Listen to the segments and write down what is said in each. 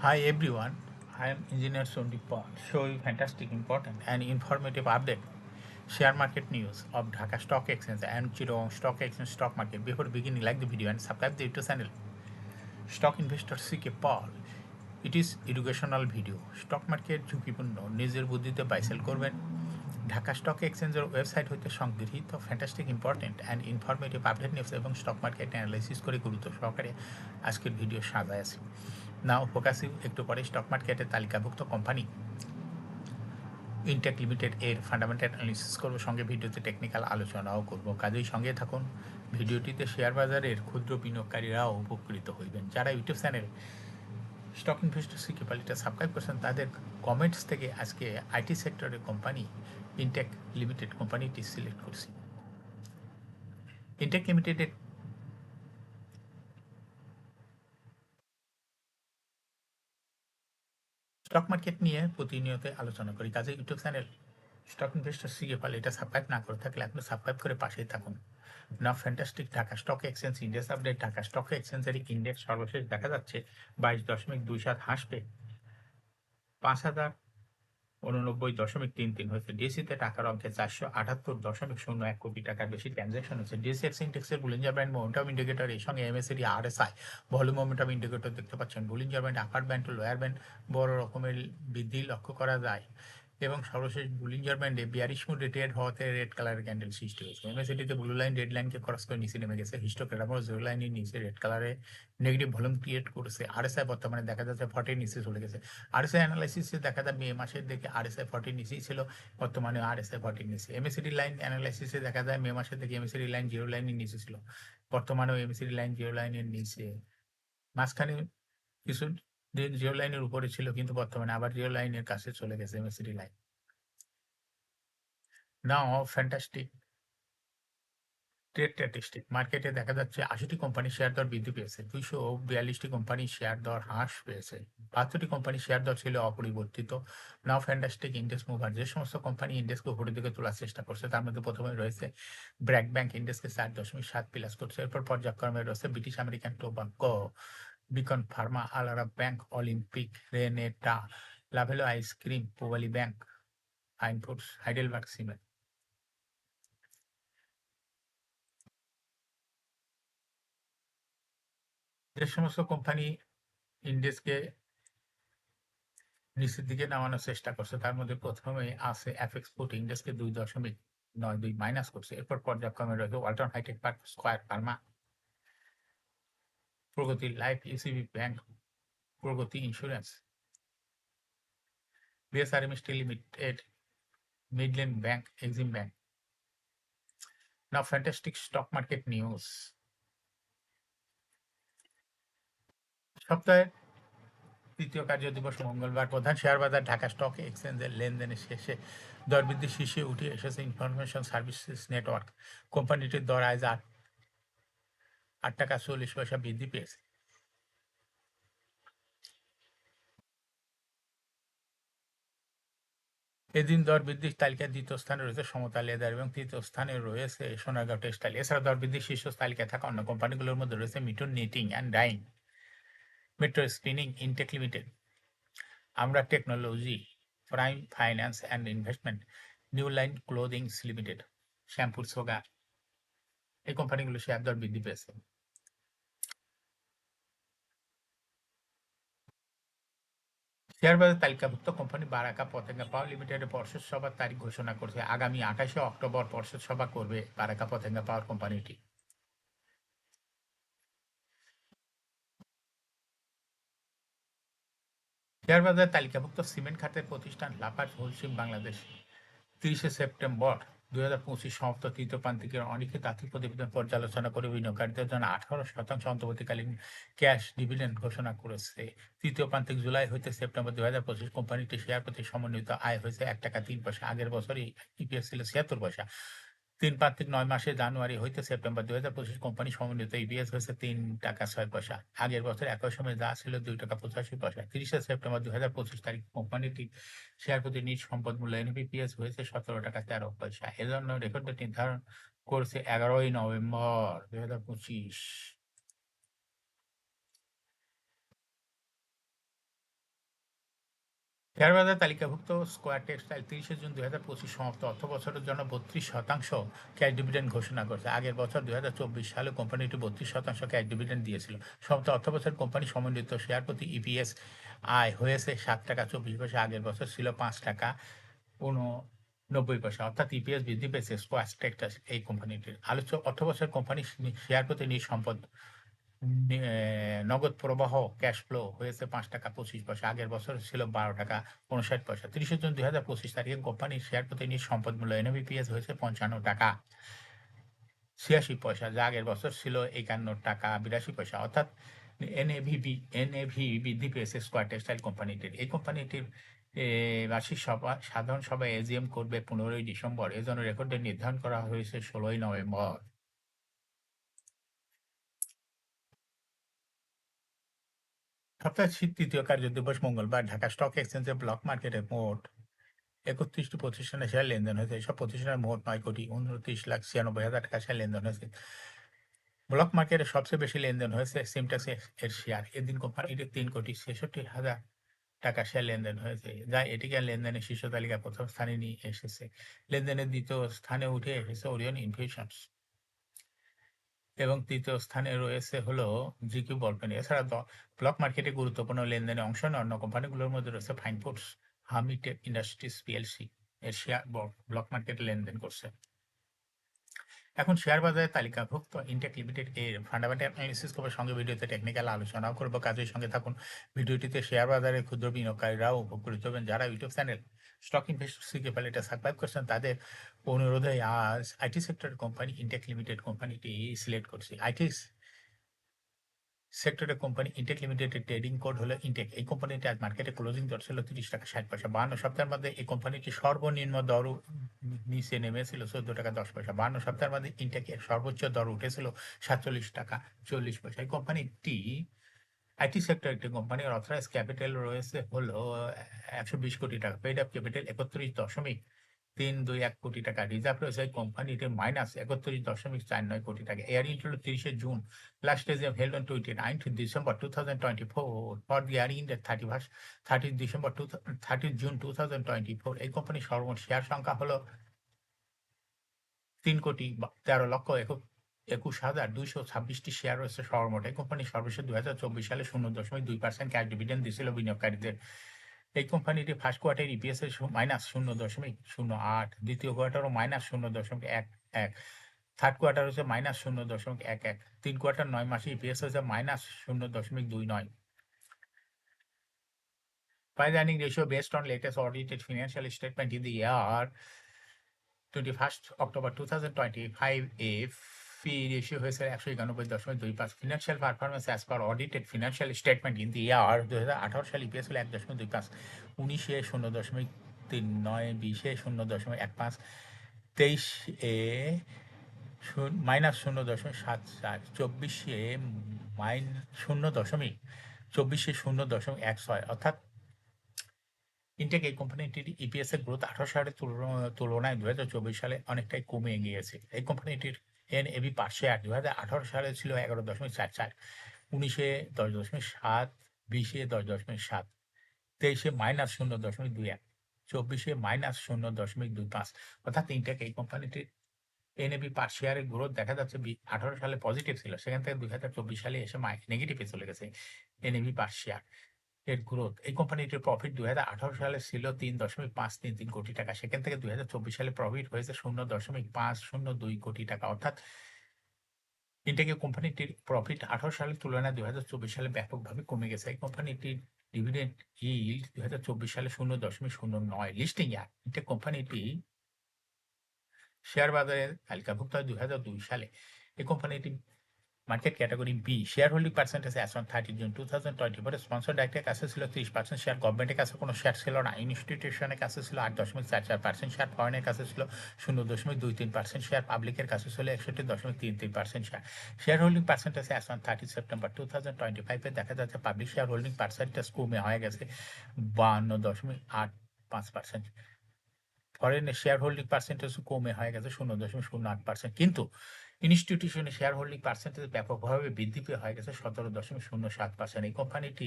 Hi everyone, I am Engineer Sandeep Paul, showing fantastic, important and informative update. Share market news of Dhaka Stock Exchange and Chittagong Stock Exchange stock market. Before beginning, like the video and subscribe the YouTube channel. Stock Investor CK Paul. It is educational video. Stock market ঝুঁকিপূর্ণ, নিজের বুদ্ধিতে buy sell করবেন। Dhaka stock এক্সচেঞ্জের website হতে সংগৃহীত fantastic important and informative update news এবং stock market analysis করে গুরুত্ব সহকারে আজকের ভিডিও সাজায় আছে। নাও ফোকাসিং একটু পরে স্টক মার্কেটের তালিকাভুক্ত কোম্পানি ইনটেক লিমিটেড এর ফান্ডামেন্টাল অ্যানালিসিস করবো, সঙ্গে ভিডিওতে টেকনিক্যাল আলোচনাও করব। কাজেই সঙ্গে থাকুন। ভিডিওটিতে শেয়ার বাজারের ক্ষুদ্র বিনিয়োগকারীরাও উপকৃত হইবেন। যারা YouTube channel stock investor CK পালিটা সাবস্ক্রাইব করছেন, তাদের কমেন্টস থেকে আজকে আইটি সেক্টরের কোম্পানি ইনটেক লিমিটেড কোম্পানিটি সিলেক্ট করছি। ইনটেক লিমিটেডের স্টক মার্কেট নিয়ে প্রতিনিয়ত আলোচনা করি, কাজে YouTube channel stock investor CK পালে এটা সাবস্ক্রাইব না করে থাকলে আপনি সাবস্ক্রাইব করে পাশেই থাকুন। না fantastic Dhaka stock exchange index update. Dhaka stock এক্সচেঞ্জের ইন্ডেক্স সর্বশেষ দেখা যাচ্ছে 22.27 হাসবে 5,089.33 হয়েছে। ডিএসিতে টাকার অঙ্কে 478.01 কোটি টাকার বেশি ট্রানজ্যাকশন হচ্ছে। ডিএসএক্স ইন্ডেক্সের বুলিঞ্জার ব্যান্ড মোমেন্টাম ইন্ডিকেটর, এর সঙ্গে MACD RSI volume momentum indicator দেখতে পাচ্ছেন। বুলিঞ্জার ব্যান্ড আপার ব্যান্ড ও লোয়ার ব্যান্ড বড় রকমের বৃদ্ধি লক্ষ্য করা যায় এবং সর্বশেষ বুলিঞ্জার ব্যান্ডে বিয়ারিশ মুডে ট্রেড হওয়াতে রেড কালারের ক্যান্ডেল সৃষ্টি হয়েছে। এমএসিডিতে ব্লু লাইন রেড লাইনকে ক্রস করে নিচে নেমে গেছে। হিস্টোগ্রামও জিরো লাইনের নিচে রেড কালারে নেগেটিভ ভলিউম ক্রিয়েট করেছে। আরএসআই বর্তমানে দেখা যাচ্ছে 40 নিচে চলে গেছে। আরএসআই অ্যানালাইসিসে দেখা যায় মে মাসের দিকে আরএসআই 40 নিচেই ছিল, বর্তমানে আরএসআই 40 নিচে। এমএসিডি লাইন অ্যানালাইসিসে দেখা যায় মে মাসের দিকে এমএসিডি লাইন জিরো লাইনের নিচে ছিল, বর্তমানেও এমএসিডি লাইন জিরো লাইনের নিচে। মাঝখানে কিছু দিন জিরো লাইনের উপরে ছিল, কিন্তু বর্তমানে আবার জিরো লাইনের কাছে চলে গেছে এমএসিডি লাইন। নাও ফ্যান্টাস্টিক ট্রেড স্ট্যাটিস্টিক। মার্কেটে দেখা যাচ্ছে 80টি কোম্পানির শেয়ার দর বৃদ্ধি পেয়েছে, 242টি কোম্পানির শেয়ার দর হ্রাস পেয়েছে, 72টি কোম্পানির শেয়ার দর ছিল অপরিবর্তিত। নাও ফ্যান্টাস্টিক ইন্ডেক্স মুভার। যে সমস্ত কোম্পানি ইন্ডেক্সকে উপরের দিকে তোলার চেষ্টা করছে তার মধ্যে প্রথমে রয়েছে ব্র্যাক ব্যাংক, ইন্ডেক্সকে 4.7 প্লাস করছে। এরপর পর্যায়ক্রমে রয়েছে British American tobacco, Beacon pharma, আলারা bank, Olympic, Renata, Lovello ice cream, Pubali bank, fine foods, Heidelberg cement. যে সমস্ত কোম্পানি ইন্ডেক্সকে নিচের দিকে নামানোর চেষ্টা করছে তার মধ্যে প্রথমে আছে এফএক্স ফুড, ইন্ডেক্সকে 2.92 মাইনাস করছে। এরপর পর্যায়ক্রমে রয়েছে Walton hitech park, Square Pharma, Pragati life, ECB bank, Pragati insurance, BSRM steel limited, Midland bank, Exim bank. Now fantastic stock market news. সপ্তাহের তৃতীয় কার্য দিবস মঙ্গলবার প্রধান শেয়ার বাজার ঢাকা স্টক এক্সচেঞ্জের লেনদেনের শেষে দরবৃদ্ধি শীর্ষে উঠে এসেছে ইনফরমেশন সার্ভিসেস নেটওয়ার্ক। কোম্পানিটির দর আজ 8 টাকা 40 পয়সা বৃদ্ধি পেয়েছে। এদিন দর বৃদ্ধির তালিকায় দ্বিতীয় স্থানে রয়েছে সমতা লেদার এবং তৃতীয় স্থানে রয়েছে সোনারগাঁও টেক্সটাইল। এছাড়া দর বৃদ্ধির শীর্ষ তালিকায় থাকা অন্য কোম্পানিগুলোর মধ্যে রয়েছে Mithun knitting and dyeing, metro spinning, Intech limited, Amra technology, prime finance and investment, new line clothings limited, Shyampur sugar. এই কোম্পানিগুলো শেয়ার দর বৃদ্ধি পেয়েছে। শেয়ার বাজার তালিকাভুক্ত কোম্পানি বারাকা পতেঙ্গা পাওয়ার লিমিটেডের পর্ষদ সভার তারিখ ঘোষণা করেছে। আগামী 28 অক্টোবর পর্ষদ সভা করবে বারাকা পতেঙ্গা পাওয়ার কোম্পানিটি। শেয়ার বাজার তালিকাভুক্ত সিমেন্ট খাতের প্রতিষ্ঠান লাফার্জ হোলসিম বাংলাদেশ 30 সেপ্টেম্বর 2025 সমাপ্ত তৃতীয় প্রান্তিকের অনিখিত আর্থিক প্রতিবেদন পর্যালোচনা করে বিনিয়োগকারীদের জন্য 18% অন্তর্বর্তীকালীন ক্যাশ ডিভিডেন্ড ঘোষণা করেছে। তৃতীয় প্রান্তিক জুলাই হইতে সেপ্টেম্বর 2025 কোম্পানিটি শেয়ার প্রতি সমন্বিত আয় হয়েছে 1 টাকা 3 পয়সা। আগের বছরই ইপিএস ছিল 76 পয়সা। তিন প্রান্তিক 9 মাসে জানুয়ারি হইতে সেপ্টেম্বর 2025 কোম্পানি সমন্বিত ইপিএস হয়েছে 3 টাকা 6 পয়সা। আগের বছর একই সময় যা ছিল 2 টাকা 85 পয়সা। 30 সেপ্টেম্বর 2025 তারিখ কোম্পানিটি শেয়ার প্রতি নিজ সম্পদ মূল্য এনপিপিএস হয়েছে 17 টাকা 13 পয়সা। এজন্য রেকর্ড ডেট নির্ধারণ করছে 11 নভেম্বর 2025। শেয়ার বাজার তালিকাভুক্ত স্কয়ার টেক্সটাইল 30 জুন 2025 সমাপ্ত অর্থ বছরের জন্য 32% ক্যাশ ডিভিডেন্ড ঘোষণা করেছে। আগের বছর 2024 সালে কোম্পানিটি 32% ক্যাশ ডিভিডেন্ড দিয়েছিল। সমাপ্ত অর্থ বছর কোম্পানি সমন্বিত শেয়ার প্রতি ইপিএস আয় হয়েছে 7 টাকা 24 পয়সা। আগের বছর ছিল 5 টাকা 89 পয়সা, অর্থাৎ ইপিএস বৃদ্ধি পেয়েছে স্কয়ার টেক্সটাইল এই কোম্পানিটির। আলোচ্য অর্থ বছর কোম্পানি শেয়ার প্রতি নিজ সম্পদ নগদ প্রবাহ ক্যাশ ফ্লো হয়েছে 5 টাকা 25 পয়সা। আগের বছর ছিল 12 টাকা 59 পয়সা। 30 জুন 2025 তারিখে কোম্পানির শেয়ার প্রতি নিজ সম্পদ মূল্য এনএবিপিএস হয়েছে 55 টাকা 86 পয়সা, যা আগের বছর ছিল 51 টাকা 82 পয়সা, অর্থাৎ এনএভি বৃদ্ধি পেয়েছে স্কয়ার টেক্সটাইল কোম্পানিটির। এই কোম্পানিটির বার্ষিক সাধারণ সভায় এজিএম করবে 15 ডিসেম্বর। এজন্য রেকর্ড ডেট নির্ধারণ করা হয়েছে 16 নভেম্বর। সপ্তাহের তৃতীয় কার্যদিবস মঙ্গলবার ঢাকা স্টক এক্সচেঞ্জে ব্লক মার্কেটে মোট 31টি প্রতিষ্ঠানের শেয়ার লেনদেন হয়েছে। এসব প্রতিষ্ঠানের মোট 9,29,96,হাজার টাকা শেয়ার লেনদেন হয়েছে। ব্লক মার্কেটে সবচেয়ে বেশি লেনদেন হয়েছে সিমটেক্স এর শেয়ার। এদিন কোম্পানিটির 3,66,00,000 টাকা শেয়ার লেনদেন হয়েছে, যা এটিকে লেনদেনের শীর্ষ তালিকায় প্রথম স্থানে নিয়ে এসেছে। লেনদেনের দ্বিতীয় স্থানে উঠে এসেছে ওরিয়ন ইনফিউশনস এবং তৃতীয় স্থানে রয়েছে হলো জিকিউ বলপেন। এছাড়া ব্লক মার্কেটে গুরুত্বপূর্ণ লেনদেনে অংশ নেওয়া অন্য কোম্পানিগুলোর মধ্যে রয়েছে ফাইন ফুডস, হামিটেক ইন্ডাস্ট্রিজ পিএলসি এর শেয়ার ব্লক মার্কেটে লেনদেন করছে। এখন শেয়ার বাজারে তালিকাভুক্ত ইনটেক লিমিটেড এর ফান্ডামেন্টাল অ্যানালিসিস করবার সঙ্গে ভিডিওতে টেকনিক্যাল আলোচনাও করবো। কাজের সঙ্গে থাকুন। ভিডিওটিতে শেয়ার বাজারে ক্ষুদ্র বিনিয়োগকারীরাও উপকৃত হবেন। যারা ইউটিউব চ্যানেল স্টক ইনভেস্টর সিকে এটা সাবস্ক্রাইব করছেন, তাদের অনুরোধে আজ আইটি সেক্টরের কোম্পানি ইনটেক লিমিটেড কোম্পানিটি সিলেক্ট করছি। আইটি সেক্টরের কোম্পানি ইনটেক লিমিটেডের ট্রেডিং কোড হলো ইনটেক। এই কোম্পানিটি আজ মার্কেটে ক্লোজিং দর ছিল 30 টাকা 60 পয়সা। 52 সপ্তাহের মধ্যে এই কোম্পানিটি সর্বনিম্ন দর নিচে নেমেছিল 14 টাকা 10 পয়সা। 52 সপ্তাহের মধ্যে ইনটেকের সর্বোচ্চ দর উঠেছিল 47 টাকা 40 পয়সা। এই কোম্পানিটি আইটি সেক্টর একটি কোম্পানির অথরাইজ ক্যাপিটাল রয়েছে হলো 120 কোটি টাকা। পেইড আপ ক্যাপিটাল 31.321 কোটি টাকা। রিজার্ভ রয়েছে কোম্পানিটির -31.49 কোটি টাকা। এয়ার ইন্ট হলো 30 June. Last AGM held on 29 December 2024 for the year ইন্ড 30 June 2024। এই কোম্পানির সর্বমোট শেয়ার সংখ্যা হলো 3,13,21,226টি শেয়ার রয়েছে সর্বমোট। এই কোম্পানি সর্বশেষ 2024 সালে 0.2% ক্যাশ ডিভিডেন্ড দিয়েছিল বিনিয়োগকারীদের। এই কোম্পানিটি ফার্স্ট কোয়ার্টার ইপিএস এর -0.08, দ্বিতীয় কোয়ার্টারও -0.11, থার্ড কোয়ার্টার হচ্ছে -0.11, 3 কোয়ার্টার 9 মাসে ইপিএস হচ্ছে -0.29। Price earning ratio based on latest audited financial statement in the year 21st October 2025 PE ratio হয়েছে 191.25। Financial performance as per audited financial statement in the year 2018 সালে EPS হলো 1.25, 19-এ 0.39, 20-এ 0.15, 23-এ -0.74, 24-এ -0.24, 0.16, অর্থাৎ intact এই কোম্পানিটির EPS এর growth 18 সালের তুলনায় 2024 সালে অনেকটাই কমে গিয়েছে। এই কোম্পানিটির এনএভি পার শেয়ার 2018 সালে ছিল 11.44, 19-এ 10.7, 20-এ 10.7, 23-এ -0.21, 24-এ -0.25। অর্থাৎ ইনটেক এই কোম্পানিটির এনএভি পার শেয়ারের গ্রোথ দেখা যাচ্ছে 18 সালে পজিটিভ ছিল, সেখান থেকে 2024 সালে এসে নেগেটিভে চলে গেছে এনএভি পার শেয়ার এর গ্রোথ। এই কোম্পানিটির প্রফিট 2018 সালে ছিল 3.533 কোটি টাকা, সেখান থেকে 2024 সালে প্রফিট হয়েছে 0.502 কোটি টাকা। অর্থাৎ ইনটেক কোম্পানিটির প্রফিট 18 সালের তুলনায় 2024 সালে ব্যাপকভাবে কমে গেছে। এই কোম্পানিটির ডিভিডেন্ড ইল্ড 2024 সালে 0.09। লিস্টিং ইয়ার ইনটেক কোম্পানিটি শেয়ার বাজারে তালিকাভুক্ত হয় 2002 সালে। এই কোম্পানিটি market category B. Share holding percentage as on 30 June 2024 sponsor ডাইরেক্টের কাছে ছিল 30% শেয়ার, গভর্নমেন্টের কাছে কোনো শেয়ার ছিল না, ইনস্টিটিউশনের কাছে ছিল 8.44% শেয়ার, ফরেনের কাছে ছিল 0.23% শেয়ার, পাবলিকের কাছে ছিল 61.33% share. Share holding percentage as on 30 September 2025 দেখা যাচ্ছে পাবলিক শেয়ার হোল্ডিং পার্সেন্টেজ কমে হয়ে গেছে 52.85%। ফরেনের শেয়ার হোল্ডিং পার্সেন্টেজ কমে হয়ে গেছে 0.08%, কিন্তু ইনস্টিটিউশনের শেয়ার হোল্ডিং পার্সেন্টেজ ব্যাপকভাবে বৃদ্ধি পেয়ে হয়ে গেছে 17.07%। এই কোম্পানিটি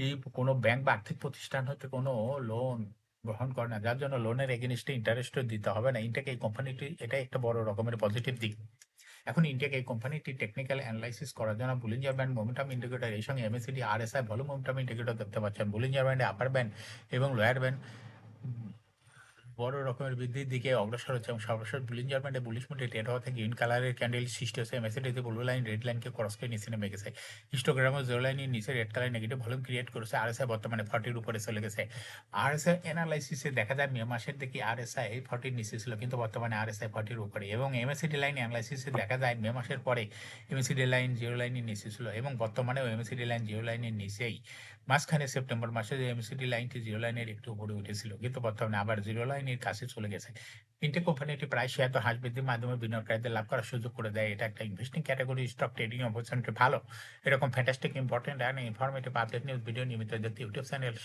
এই কোনো ব্যাংক বা আর্থিক প্রতিষ্ঠান হতে কোনো লোন গ্রহণ করে না। যার জন্য লোনের এগেইনস্টে ইন্টারেস্টও দিতে হবে না। ইনটেক এই কোম্পানিটি এটাই একটা বড় রকমের পজিটিভ দিক। এখন ইনটেক এই কোম্পানিটি টেকনিক্যাল অ্যানালাইসিস করার জন্য বুলিঞ্জার ব্যান্ড মোমেন্টাম ইন্ডিকেটর এর সঙ্গে MACD, RSI, volume momentum indicator দেখতে পাচ্ছেন। বুলিঞ্জার ব্যান্ডে আপার ব্যান্ড এবং লোয়ার ব্যান্ড বড় রকমের বৃদ্ধির দিকে অগ্রসর হচ্ছে এবং সর্বশেষ বুলিঞ্জার ব্যান্ডে বুলিশ মুডে ট্রেড হওয়া থেকে গ্রিন কালারের ক্যান্ডেল সৃষ্টি হচ্ছে। এমএসিডিতে ব্লু লাইন রেড লাইনকে ক্রস করে নিচে নেমে গেছে। হিস্টোগ্রামও জিরো লাইনের নিচে red colour negative volume create করেছে। আরএসআই বর্তমানে 40 এর উপরে চলে গেছে। আরএসআই অ্যানালাইসিসে দেখা যায় মে মাসের দিকে আরএসআই 40 এর নিচে ছিল, কিন্তু বর্তমানে আরএসআই 40 এর উপরে, এবং এমএসিডি লাইন অ্যানালাইসিসে দেখা যায় মে মাসের পরে এমএসিডি লাইন জিরো লাইনের নিচে ছিল এবং বর্তমানেও এমএসিডি লাইন জিরো লাইনের নিচেই। মাঝখানে সেপ্টেম্বর মাসে যে এমএসিডি লাইনটি জিরো লাইনের একটু উপরে উঠেছিল, কিন্তু বর্তমানে আবার জিরো লাইনের কাছে চলে গেছে। ফিনটেক কোম্পানিটি প্রায় শেয়ার দর হ্রাস বৃদ্ধির মাধ্যমে বিনিয়োগকারীদের লাভ করার সুযোগ করে দেয়। এটা একটা investing category, stock trading opportunity ভালো। এরকম fantastic, important and informative update news video নিয়মিত দেখতে YouTube channel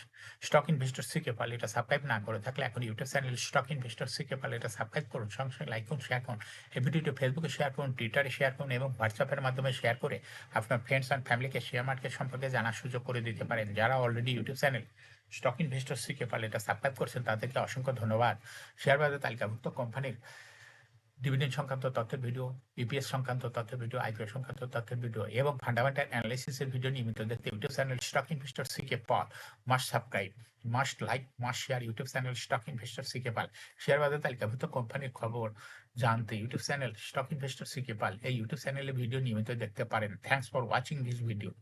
stock investor CK Pal এটা সাবস্ক্রাইব না করে থাকলে এখন YouTube channel stock investor CK Pal এটা সাবস্ক্রাইব করুন। সঙ্গে সঙ্গে লাইক করুন, শেয়ার করুন। এই ভিডিওটি ফেসবুকে শেয়ার করুন, টুইটারে শেয়ার করুন এবং হোয়াটসঅ্যাপের মাধ্যমে শেয়ার করে আপনার ফ্রেন্ডস অ্যান্ড ফ্যামিলিকে শেয়ার মার্কেট সম্পর্কে জানার সুযোগ করে দিতে পারেন। যারা already YouTube channel stock investor CK Pal এটা সাবস্ক্রাইব করছেন তাদেরকে অসংখ্য ধন্যবাদ। শেয়ার বাজার তালিকাভুক্ত কোম্পানির ডিভিডেন্ড সংক্রান্ত তথ্যের ভিডিও, ইপিএস সংক্রান্ত তথ্যের ভিডিও, আইপিও সংক্রান্ত তথ্যের ভিডিও এবং ফান্ডামেন্টাল অ্যানালাইসিসের ভিডিও নিয়মিত দেখতে YouTube channel stock investor CK Pal must subscribe, must like, must share YouTube channel stock investor CK Pal. Share বাজার তালিকাভুক্ত কোম্পানির খবর জানতে YouTube channel stock investor CK Pal এই ইউটিউব চ্যানেলে ভিডিও নিয়মিত দেখতে পারেন। Thanks for watching this video.